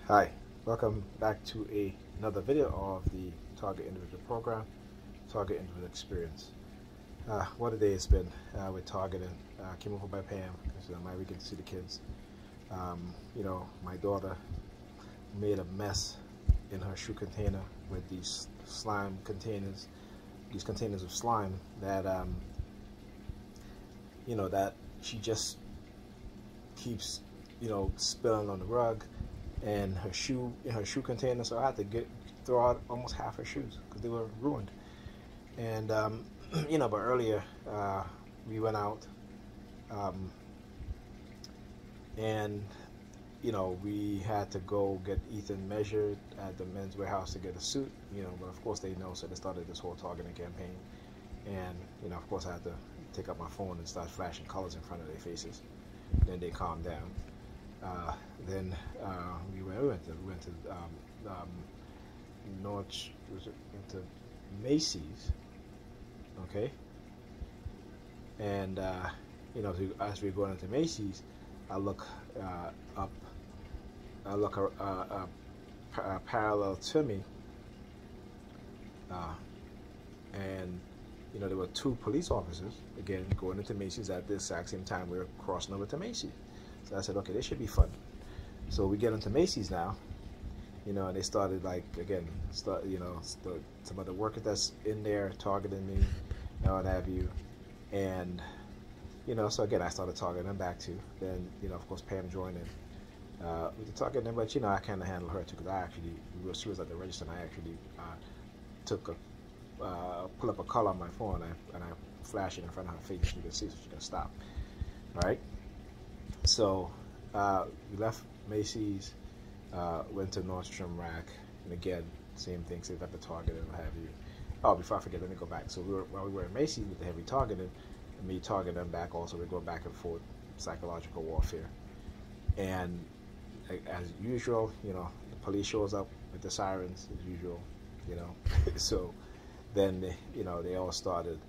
Hi, welcome back to another video of the Target Individual Program, Target Individual Experience. What a day it's been with Target, and came over by Pam because my weekend to see the kids. My daughter made a mess in her shoe container with these slime containers, these containers of slime that that she just keeps spilling on the rug and her shoe container. So I had to throw out almost half her shoes because they were ruined. And but earlier we went out and we had to go get Ethan measured at the men's warehouse to get a suit. But of course they know, so they started this whole targeting campaign. And of course I had to take up my phone and start flashing colors in front of their faces. Then they calmed down. Then we went to Macy's, okay. And as we were going into Macy's, I look up. I look parallel to me, and there were two police officers again going into Macy's at the exact same time we were crossing over to Macy's. So I said, okay, this should be fun. So we get into Macy's now, and they started some of the workers that's in there targeting me, and what have you. And so again I started targeting them back too. Then of course Pam joined in. We were targeting them, but I kind of handled her too, because she was at the register, and I actually pull up a color on my phone and I flash it in front of her face so she can see, so she can stop. Right? So we left Macy's, went to Nordstrom Rack, and again, same thing, same type of target and what have you. Oh, before I forget, let me go back. So while we were in Macy's with the heavy targeting, and me targeting them back also, we go back and forth, psychological warfare. And as usual, the police shows up with the sirens as usual, So then they all started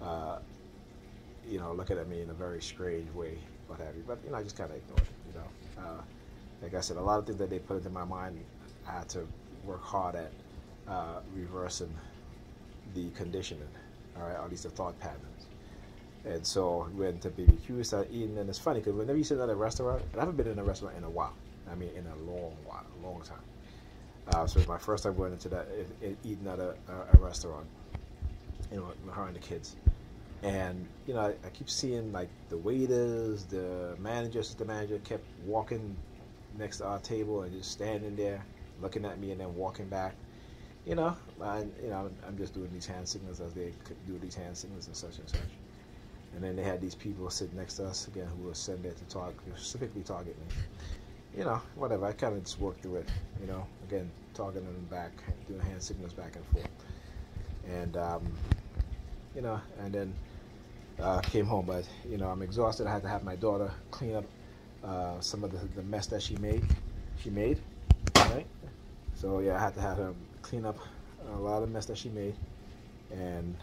looking at me in a very strange way, what have you. But I just kind of ignored it. Like I said, a lot of things that they put into my mind, I had to work hard at reversing the conditioning, all right, or at least the thought patterns. And so we went to BBQ, started eating, and it's funny because whenever you sit at a restaurant, and I haven't been in a restaurant in a while. I mean, in a long time. So it's my first time going into that, eating at a restaurant, with her and the kids. And I keep seeing like the waiters, the assistant manager kept walking next to our table and just standing there, looking at me, and then walking back. I'm just doing these hand signals as they do these hand signals and such and such. And then they had these people sitting next to us again who were sent there to specifically target me. Whatever. I kind of just worked through it. Again, targeting them back, doing hand signals back and forth. And and then came home, but I'm exhausted. I had to have my daughter clean up some of the mess that she made, right? So yeah, I had to have her clean up a lot of mess that she made, and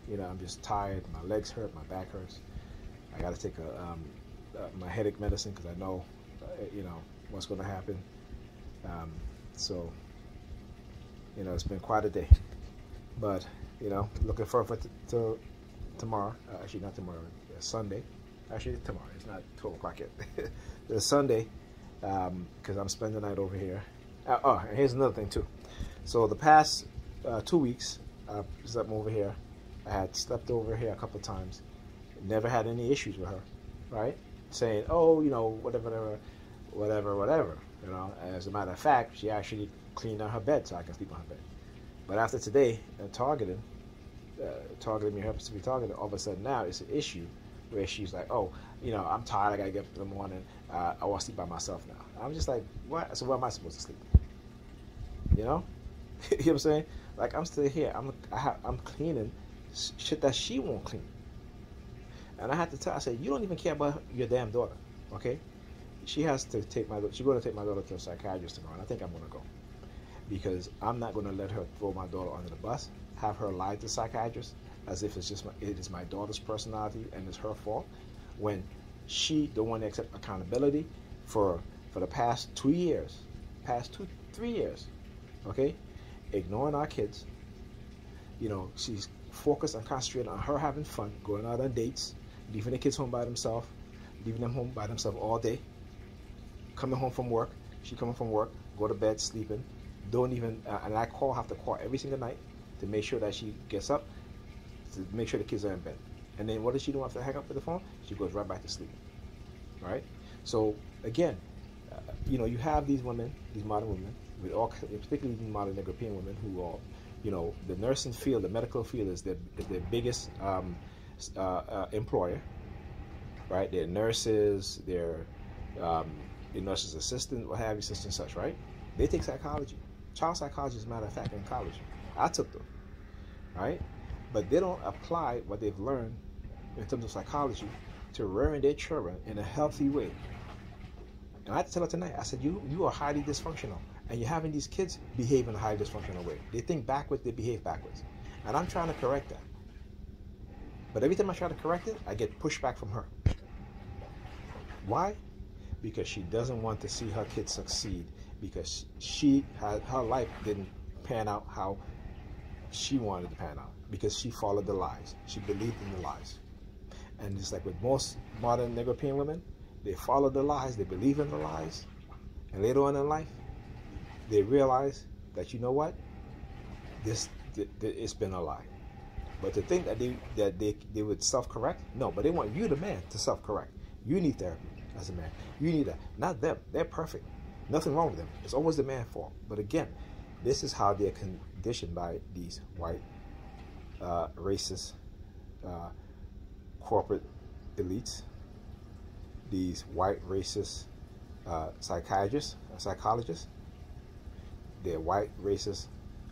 I'm just tired. My legs hurt, my back hurts. I got to take my headache medicine because I know what's going to happen. So it's been quite a day, but looking forward to tomorrow. Actually, not tomorrow. Sunday. Actually, tomorrow. It's not 12 o'clock yet. It's Sunday because I'm spending the night over here. And here's another thing too. So the past 2 weeks, I slept over here. I had slept over here a couple of times. Never had any issues with her, right? Saying, oh, whatever. As a matter of fact, she actually cleaned out her bed so I can sleep on her bed. But after today, targeting me, her to be targeted, all of a sudden now it's an issue where she's like, oh, I'm tired, I gotta get up in the morning, I want to sleep by myself now. I'm just like, what? So where am I supposed to sleep? You know what I'm saying? Like, I'm still here, I'm cleaning shit that she won't clean. And I had to tell, I said, you don't even care about your damn daughter, okay? She's going to take my daughter to a psychiatrist tomorrow, and I think I'm going to go. Because I'm not going to let her throw my daughter under the bus, have her lie to the psychiatrist as if it is my daughter's personality and it's her fault, when she don't want to accept accountability for the past 2 years past 2-3 years, okay, ignoring our kids. You know, she's focused and concentrated on her having fun, going out on dates, leaving the kids home by themselves, leaving them home by themselves all day, coming home from work. She coming from work, go to bed, sleeping, don't even, and I have to call every single night to make sure that she gets up, to make sure the kids are in bed. And then what does she do after I hang up with the phone? She goes right back to sleep. All right? So again, you know, you have these women, these modern women, with all, particularly these modern European women who are, you know, the nursing field, the medical field is their biggest employer, right? They're nurses, they're nurses assistant, what have you, such and such, right? They take psychology. Child psychology, as a matter of fact, in college. I took them, right? But they don't apply what they've learned in terms of psychology to rearing their children in a healthy way. And I had to tell her tonight, I said, you are highly dysfunctional, and you're having these kids behave in a highly dysfunctional way. They think backwards, they behave backwards. And I'm trying to correct that. But every time I try to correct it, I get pushback from her. Why? Because she doesn't want to see her kids succeed, because her life didn't pan out how she wanted to pan out, because she followed the lies. She believed in the lies. And it's like with most modern European women, they follow the lies, they believe in the lies, and later on in life, they realize that, you know what, it's been a lie. But to think that they would self-correct, no, but they want you, the man, to self-correct. You need therapy as a man. You need that, not them. They're perfect. Nothing wrong with them. It's always the man's fault. But again, this is how they're conditioned by these white, racist, corporate elites, these white racist psychologists, they're white racist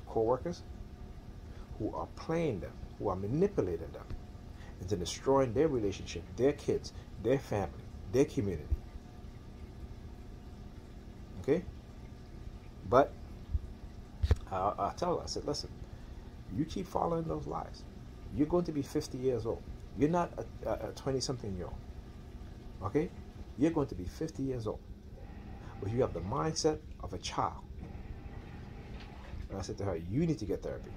co-workers who are playing them, who are manipulating them into destroying their relationship, their kids, their family, their community. Okay? But I tell her, I said, listen, you keep following those lies, you're going to be 50 years old. You're not a 20-something-year-old. Okay? You're going to be 50 years old. But you have the mindset of a child. And I said to her, you need to get therapy.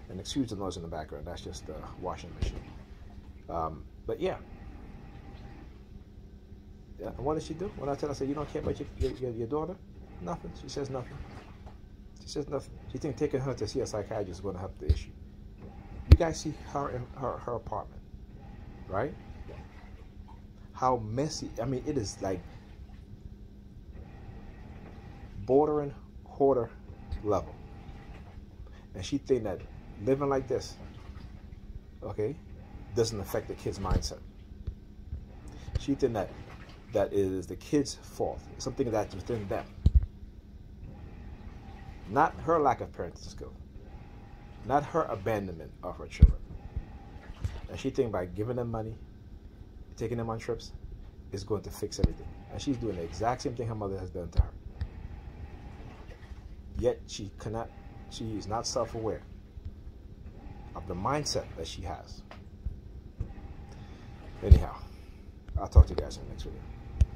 And excuse the noise in the background. That's just the washing machine. But yeah. And what does she do? When I tell her, I say, you don't care about your daughter? Nothing. She says nothing. She says nothing. She thinks taking her to see a psychiatrist is going to help the issue. You guys see her in her apartment, right? How messy. I mean, it is like bordering hoarder level. And she think that living like this, okay, doesn't affect the kid's mindset. She think that it is the kid's fault, something that's within them. Not her lack of parenting skill. Not her abandonment of her children. And she think by giving them money, taking them on trips, is going to fix everything. And she's doing the exact same thing her mother has done to her. Yet she is not self-aware of the mindset that she has. Anyhow, I'll talk to you guys in the next video.